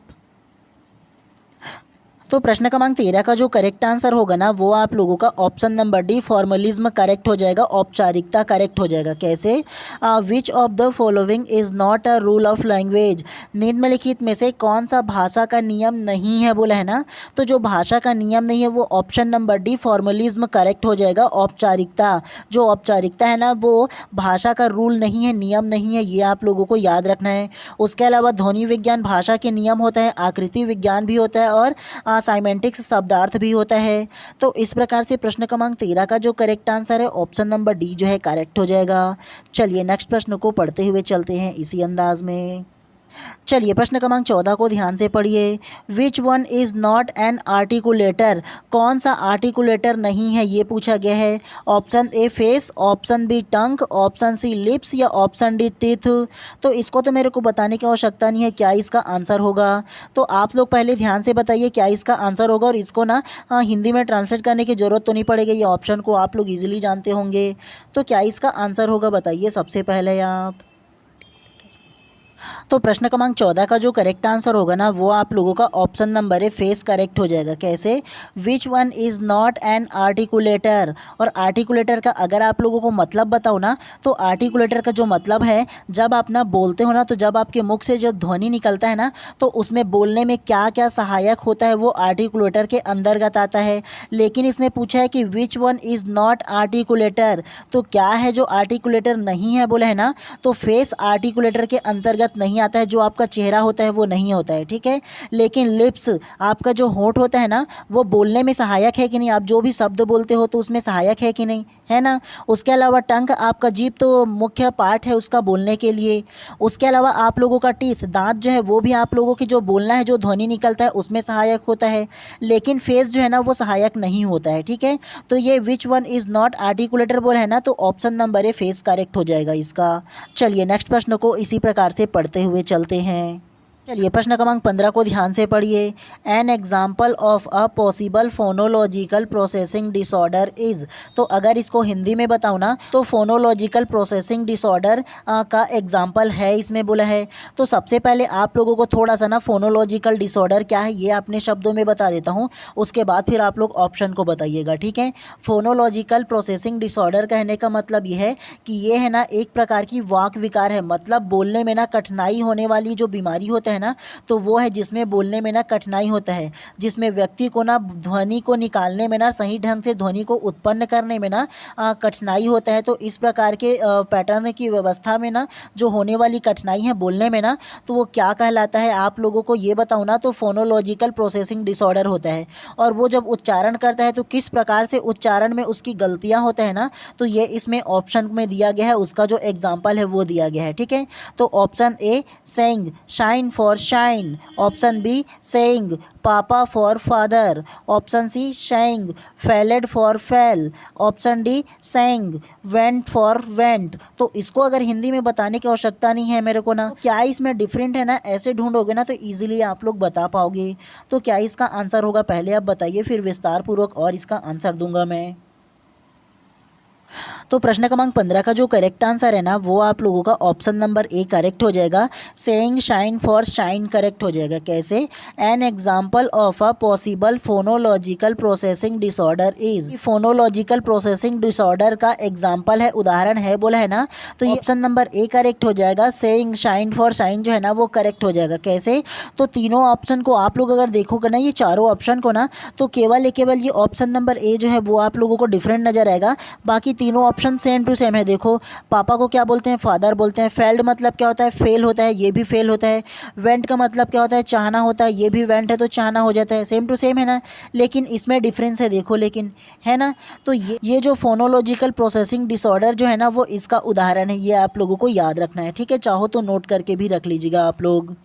तो प्रश्न क्रमांक 13 का जो करेक्ट आंसर होगा ना वो आप लोगों का option number D formalism correct हो जाएगा, औपचारिकता करेक्ट हो जाएगा। कैसे? Which of the following is not a rule of language. निम्नलिखित में से कौन सा भाषा का नियम नहीं है बोला है ना, तो जो भाषा का नियम नहीं है वो option number D formalism correct हो जाएगा, औपचारिकता। जो औपचारिकता है ना वो भाषा का रूल नहीं है, नियम नहीं है, ये आप लोगों को याद रखना है। उसके अलावा ध्वनि विज्ञान भाषा के नियम होता है, आकृति विज्ञान भी होता है और साइमेंटिक्स शब्दार्थ भी होता है। तो इस प्रकार से प्रश्न क्रमांक 13 का जो करेक्ट आंसर है ऑप्शन नंबर डी जो है करेक्ट हो जाएगा। चलिए नेक्स्ट प्रश्न को पढ़ते हुए चलते हैं इसी अंदाज में। चलिए प्रश्न क्रमांक 14 को ध्यान से पढ़िए। Which one is not an articulator. कौन सा आर्टिकुलेटर नहीं है ये पूछा गया है। Option A face, option B tongue, option C lips या ऑप्शन डी टीथ। तो इसको तो मेरे को बताने की आवश्यकता नहीं है क्या इसका आंसर होगा। तो आप लोग पहले ध्यान से बताइए क्या इसका आंसर होगा और इसको ना हिंदी में ट्रांसलेट करने की ज़रूरत तो नहीं पड़ेगी, ये ऑप्शन को आप लोग ईजिली जानते होंगे। तो क्या इसका आंसर होगा बताइए सबसे पहले आप। तो प्रश्न क्रमांक 14 का जो करेक्ट आंसर होगा ना वो आप लोगों का ऑप्शन नंबर है फेस करेक्ट हो जाएगा। कैसे? विच one is not an articulator. और आर्टिकुलेटर का अगर आप लोगों को मतलब बताओ ना तो आर्टिकुलेटर का जो मतलब है जब आप ना बोलते हो ना तो जब आपके मुख से जब ध्वनि निकलता है ना तो उसमें बोलने में क्या क्या सहायक होता है वो आर्टिकुलेटर के अंतर्गत आता है। लेकिन इसमें पूछा है कि विच वन इज़ नॉट आर्टिकुलेटर, तो क्या है जो आर्टिकुलेटर नहीं है बोला है ना, तो फेस आर्टिकुलेटर के अंतर्गत नहीं आता है। जो आपका चेहरा होता है वो नहीं होता है, ठीक है। लेकिन लिप्स आपका जो होंठ होता है ना वो बोलने में सहायक है कि नहीं, आप जो भी शब्द बोलते हो तो उसमें सहायक है कि नहीं, है ना। उसके अलावा टंग आपका जीभ तो मुख्य पार्ट है उसका बोलने के लिए। उसके अलावा आप लोगों का टीथ दांत जो है वो भी आप लोगों की जो बोलना है जो ध्वनि निकलता है उसमें सहायक होता है। लेकिन फेस जो है ना वो सहायक नहीं होता है, ठीक है। तो ये विच वन इज़ नॉट आर्टिकुलेटर बोला है ना तो ऑप्शन नंबर ए फेस करेक्ट हो जाएगा इसका। चलिए नेक्स्ट प्रश्न को इसी प्रकार से पढ़ते हुए चलते हैं। चलिए प्रश्न क्रमांक 15 को ध्यान से पढ़िए। An example of a possible phonological processing disorder is. तो अगर इसको हिंदी में बताओ ना तो फोनोलॉजिकल प्रोसेसिंग डिसऑर्डर का एग्जाम्पल है इसमें बोला है। तो सबसे पहले आप लोगों को थोड़ा सा ना फोनोलॉजिकल डिसऑर्डर क्या है ये अपने शब्दों में बता देता हूँ, उसके बाद फिर आप लोग ऑप्शन को बताइएगा, ठीक है। फोनोलॉजिकल प्रोसेसिंग डिसऑर्डर कहने का मतलब ये है कि ये है ना एक प्रकार की वाक विकार है, मतलब बोलने में ना कठिनाई होने वाली जो बीमारी होता है ना तो वो है जिसमें बोलने में ना कठिनाई होता है, जिसमें व्यक्ति को ना ध्वनि को निकालने में ना सही ढंग से ध्वनि को उत्पन्न करने में ना कठिनाई होता है। तो इस प्रकार के पैटर्न की व्यवस्था में ना जो होने वाली कठिनाई है बोलने में ना तो वो क्या कहलाता है आप लोगों को ये बताऊँ ना तो फोनोलॉजिकल प्रोसेसिंग डिसऑर्डर होता है। और वो जब उच्चारण करता है तो किस प्रकार से उच्चारण में उसकी गलतियाँ होता है ना तो ये इसमें ऑप्शन में दिया गया है, उसका जो एग्जाम्पल है वो दिया गया है, ठीक है। तो option A saying shine for shine, option B saying papa for father, option C saying failed for fail, option D saying went for went. तो इसको अगर हिंदी में बताने की आवश्यकता नहीं है मेरे को ना, क्या इसमें डिफरेंट है ना ऐसे ढूंढोगे ना तो इजीली आप लोग बता पाओगे। तो क्या इसका आंसर होगा पहले आप बताइए, फिर विस्तार पूर्वक और इसका आंसर दूंगा मैं। तो प्रश्न क्रमांक 15 का जो करेक्ट आंसर है ना वो आप लोगों का ऑप्शन नंबर ए करेक्ट हो जाएगा। Saying shine for shine correct हो जाएगा। कैसे? An example of a possible phonological processing disorder is. Phonological processing disorder का एग्जाम्पल है, उदाहरण है बोला है ना, तो ये ऑप्शन नंबर ए करेक्ट हो जाएगा। सेइंग शाइन फॉर शाइन जो है ना वो करेक्ट हो जाएगा। कैसे? तो तीनों ऑप्शन को आप लोग अगर देखोगे ना, ये चारों ऑप्शन को ना, तो केवल ये ऑप्शन नंबर ए जो है वो आप लोगों को डिफरेंट नजर आएगा। बाकी तीनों ऑप्शन सेम टू सेम है। देखो, पापा को क्या बोलते हैं? फादर बोलते हैं। फेल्ड मतलब क्या होता है? फेल होता है, ये भी फेल होता है। वेंट का मतलब क्या होता है? चाहना होता है, ये भी वेंट है तो चाहना हो जाता है। सेम टू सेम है ना, लेकिन इसमें डिफरेंस है, देखो, लेकिन है ना। तो ये जो फोनोलॉजिकल प्रोसेसिंग डिसऑर्डर जो है ना वो इसका उदाहरण है। ये आप लोगों को याद रखना है, ठीक है? चाहो तो नोट करके भी रख लीजिएगा आप लोग।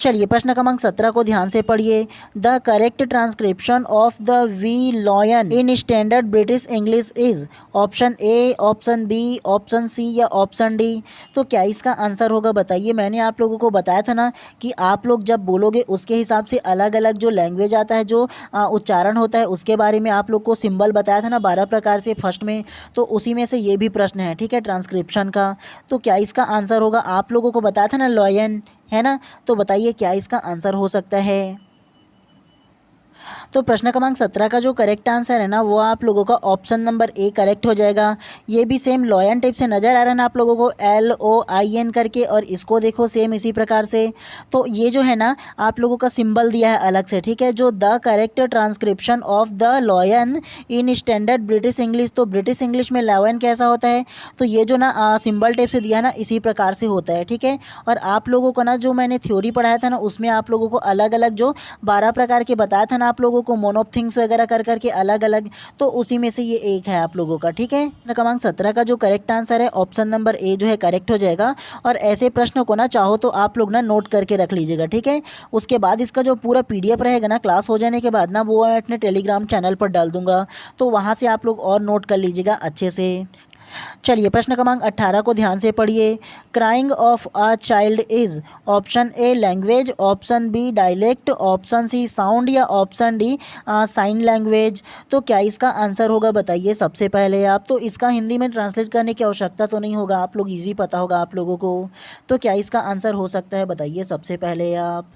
चलिए प्रश्न क्रमांक 17 को ध्यान से पढ़िए। The correct transcription of the V lion in standard British English is. Option A, option B, option C या ऑप्शन डी। तो क्या इसका आंसर होगा बताइए। मैंने आप लोगों को बताया था ना कि आप लोग जब बोलोगे उसके हिसाब से अलग अलग जो लैंग्वेज आता है, जो उच्चारण होता है, उसके बारे में आप लोग को सिंबल बताया था ना 12 प्रकार से फर्स्ट में, तो उसी में से ये भी प्रश्न है, ठीक है, ट्रांसक्रिप्शन का। तो क्या इसका आंसर होगा? आप लोगों को बताया था ना लॉयन, है ना, तो बताइए क्या इसका आंसर हो सकता है। तो प्रश्न क्रमांक 17 का जो करेक्ट आंसर है ना वो आप लोगों का ऑप्शन नंबर ए करेक्ट हो जाएगा। ये भी सेम लॉयन टाइप से नज़र आ रहा है ना आप लोगों को, LOIN करके, और इसको देखो सेम इसी प्रकार से। तो ये जो है ना आप लोगों का सिंबल दिया है अलग से, ठीक है, जो the correct transcription of the lion in standard British English. तो ब्रिटिश इंग्लिश में लॉयन कैसा होता है, तो ये जो ना सिंबल टाइप से दिया है ना इसी प्रकार से होता है, ठीक है। और आप लोगों को ना जो मैंने थ्योरी पढ़ाया था ना उसमें आप लोगों को अलग अलग जो 12 प्रकार के बताया था ना आप लोगों को, मोन ऑफ थिंग्स वगैरह कर करके अलग अलग, तो उसी में से ये एक है आप लोगों का, ठीक है। क्रमांक 17 का जो करेक्ट आंसर है ऑप्शन नंबर ए जो है करेक्ट हो जाएगा। और ऐसे प्रश्नों को ना चाहो तो आप लोग ना नोट करके रख लीजिएगा, ठीक है। उसके बाद इसका जो पूरा PDF रहेगा ना क्लास हो जाने के बाद ना वो मैं अपने टेलीग्राम चैनल पर डाल दूंगा, तो वहाँ से आप लोग और नोट कर लीजिएगा अच्छे से। चलिए प्रश्न क्रमांक 18 को ध्यान से पढ़िए। Crying of a child is. Option A language, option B dialect, option C sound या ऑप्शन डी साइन लैंग्वेज। तो क्या इसका आंसर होगा बताइए सबसे पहले आप। तो इसका हिंदी में ट्रांसलेट करने की आवश्यकता तो नहीं होगा, आप लोग इजी पता होगा आप लोगों को। तो क्या इसका आंसर हो सकता है बताइए सबसे पहले आप।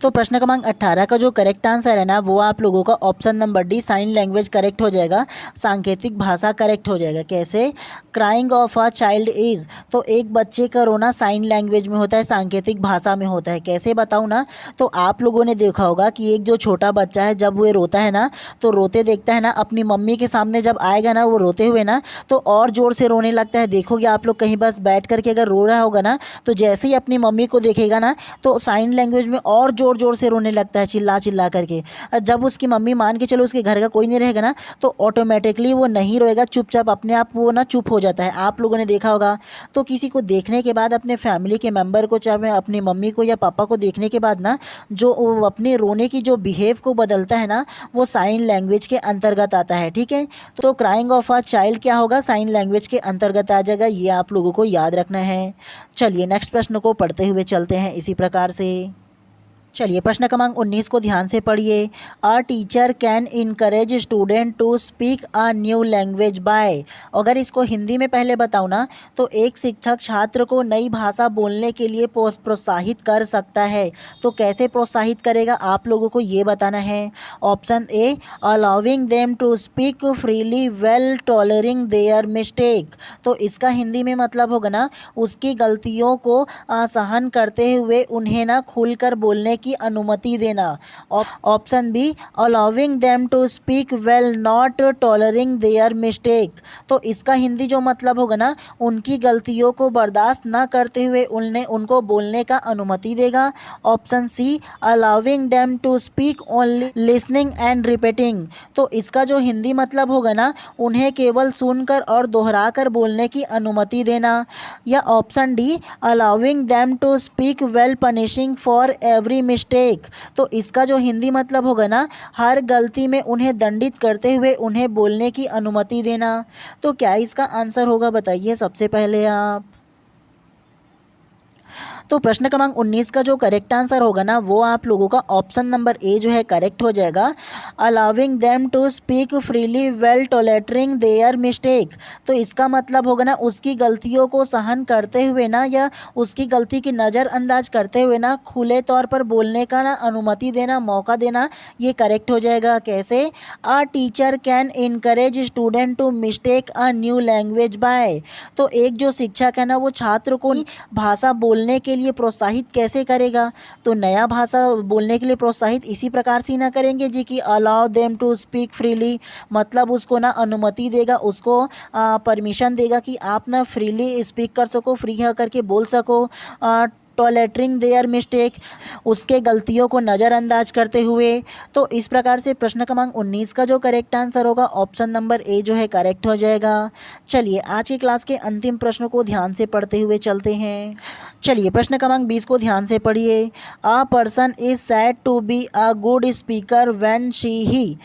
तो प्रश्न क्रमांक 18 का जो करेक्ट आंसर है ना वो आप लोगों का option number D sign language correct हो जाएगा। सांकेतिक भाषा करेक्ट हो जाएगा। कैसे? Crying of a child is, तो एक बच्चे का रोना साइन लैंग्वेज में होता है, सांकेतिक भाषा में होता है। कैसे बताऊँ ना, तो आप लोगों ने देखा होगा कि एक जो छोटा बच्चा है जब वो रोता है ना, तो रोते देखता है ना अपनी मम्मी के सामने, जब आएगा ना वो रोते हुए ना तो और ज़ोर से रोने लगता है। देखोगे आप लोग कहीं बस बैठ करके अगर रो रहा होगा ना, तो जैसे ही अपनी मम्मी को देखेगा ना तो साइन लैंग्वेज में और जोर जोर से रोने लगता है, चिल्ला चिल्ला करके। जब उसकी मम्मी, मान के चलो उसके घर का कोई नहीं रहेगा ना, तो ऑटोमेटिकली वो नहीं रोएगा, चुपचाप अपने आप वो ना चुप हो जाता है। आप लोगों ने देखा होगा। तो किसी को देखने के बाद, अपने फैमिली के मेंबर को, चाहे अपनी मम्मी को या पापा को देखने के बाद ना, जो वो अपने रोने की जो बिहेव को बदलता है ना, वो साइन लैंग्वेज के अंतर्गत आता है, ठीक है। तो क्राइंग ऑफ अ चाइल्ड क्या होगा, साइन लैंग्वेज के अंतर्गत आ जाएगा। ये आप लोगों को याद रखना है। चलिए नेक्स्ट प्रश्न को पढ़ते हुए चलते हैं इसी प्रकार से। चलिए प्रश्न क्रमांक 19 को ध्यान से पढ़िए। A teacher can encourage student to speak a new language by. अगर इसको हिंदी में पहले बताऊँ ना, तो एक शिक्षक छात्र को नई भाषा बोलने के लिए प्रोत्साहित कर सकता है। तो कैसे प्रोत्साहित करेगा आप लोगों को ये बताना है। Option A allowing them to speak freely well tolerating their mistake. तो इसका हिंदी में मतलब होगा ना, उसकी गलतियों को सहन करते हुए उन्हें ना खुलकर बोलने की अनुमति देना। Option B allowing them to speak well not tolerating their mistake. तो इसका हिंदी जो मतलब होगा ना, उनकी गलतियों को बर्दाश्त ना करते हुए उनको बोलने का अनुमति देगा। Option C allowing them to speak only listening and repeating. तो इसका जो हिंदी मतलब होगा ना, उन्हें केवल सुनकर और दोहराकर बोलने की अनुमति देना। या option D allowing them to speak well punishing for every mistake. तो इसका जो हिंदी मतलब होगा ना, हर गलती में उन्हें दंडित करते हुए उन्हें बोलने की अनुमति देना। तो क्या इसका आंसर होगा बताइए सबसे पहले आप। तो प्रश्न क्रमांक 19 का जो करेक्ट आंसर होगा ना वो आप लोगों का ऑप्शन नंबर ए जो है करेक्ट हो जाएगा। Allowing them to speak freely well tolerating their mistake. तो इसका मतलब होगा ना उसकी गलतियों को सहन करते हुए ना या उसकी गलती की नज़रअंदाज करते हुए ना खुले तौर पर बोलने का ना अनुमति देना, मौका देना, ये करेक्ट हो जाएगा। कैसे? A teacher can encourage student to mistake a new language by. तो एक जो शिक्षक है ना वो छात्र को भाषा बोलने के लिए प्रोत्साहित कैसे करेगा? तो नया भाषा बोलने के लिए प्रोत्साहित इसी प्रकार से ना करेंगे जी कि allow them to speak freely, मतलब उसको ना अनुमति देगा, उसको परमिशन देगा कि आप ना फ्रीली स्पीक कर सको, फ्री करके बोल सको। टॉलरेटिंग देयर मिस्टेक, उसके गलतियों को नज़रअंदाज करते हुए। तो इस प्रकार से प्रश्न क्रमांक 19 का जो करेक्ट आंसर होगा ऑप्शन नंबर ए जो है करेक्ट हो जाएगा। चलिए आज की क्लास के अंतिम प्रश्न को ध्यान से पढ़ते हुए चलते हैं। चलिए प्रश्न क्रमांक 20 को ध्यान से पढ़िए। A person is said to be a good speaker when she he.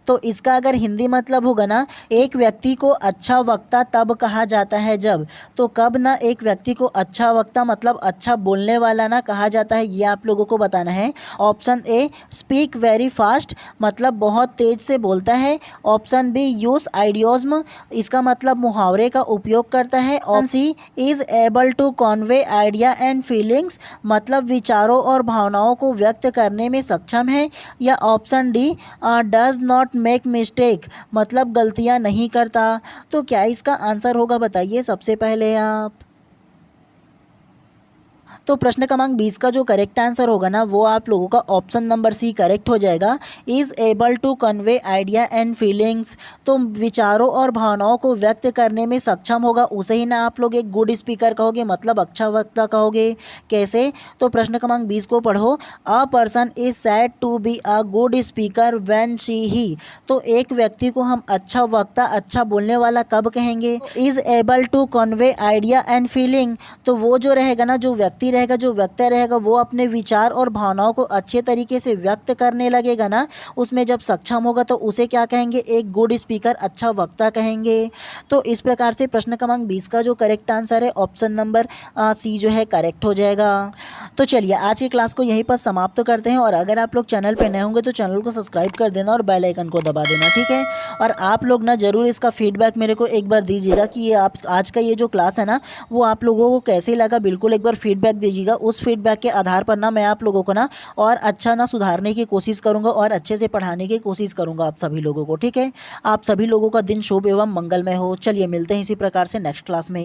तो इसका अगर हिंदी मतलब होगा ना एक व्यक्ति को अच्छा वक्ता तब कहा जाता है जब। तो कब ना एक व्यक्ति को अच्छा वक्ता मतलब अच्छा बोलने वाला ना कहा जाता है, ये आप लोगों को बताना है। ऑप्शन ए स्पीक वेरी फास्ट, मतलब बहुत तेज से बोलता है। ऑप्शन बी यूज आइडियोज्म, इसका मतलब मुहावरे का उपयोग करता है। Option C is able to convey idea and feelings, मतलब विचारों और भावनाओं को व्यक्त करने में सक्षम है। या option D does not make mistake, मतलब गलतियां नहीं करता। तो क्या इसका आंसर होगा बताइए सबसे पहले आप। तो प्रश्न क्रमांक 20 का जो करेक्ट आंसर होगा ना वो आप लोगों का ऑप्शन नंबर सी करेक्ट हो जाएगा। Is able to convey idea and feelings, तो विचारों और भावनाओं को व्यक्त करने में सक्षम होगा, उसे ही ना आप लोग एक गुड स्पीकर कहोगे, मतलब अच्छा वक्ता कहोगे। कैसे? तो प्रश्न क्रमांक 20 को पढ़ो। A person is said to be a good speaker when she he. तो एक व्यक्ति को हम अच्छा वक्ता, अच्छा बोलने वाला कब कहेंगे? Is able to convey idea and feeling, तो वो जो रहेगा ना जो व्यक्ति रहेगा, जो वक्ता रहेगा, वो अपने विचार और भावनाओं को अच्छे तरीके से व्यक्त करने लगेगा ना, उसमें जब सक्षम होगा तो उसे क्या कहेंगे? एक गुड स्पीकर, अच्छा वक्ता कहेंगे। तो इस प्रकार से प्रश्न क्रमांक 20 का जो करेक्ट आंसर है ऑप्शन नंबर सी जो है करेक्ट हो जाएगा। तो चलिए आज की क्लास को यहीं पर समाप्त करते हैं, और अगर आप लोग चैनल पर नए होंगे तो चैनल को सब्सक्राइब कर देना और बेल आइकन को दबा देना, ठीक है। और आप लोग ना ज़रूर इसका फीडबैक मेरे को एक बार दीजिएगा कि ये आप आज का ये जो क्लास है ना वो आप लोगों को कैसे लगा, बिल्कुल एक बार फीडबैक दीजिएगा। उस फीडबैक के आधार पर ना मैं आप लोगों को ना और अच्छा ना सुधारने की कोशिश करूंगा और अच्छे से पढ़ाने की कोशिश करूंगा आप सभी लोगों को, ठीक है। आप सभी लोगों का दिन शुभ एवं मंगलमय हो। चलिए मिलते हैं इसी प्रकार से नेक्स्ट क्लास में।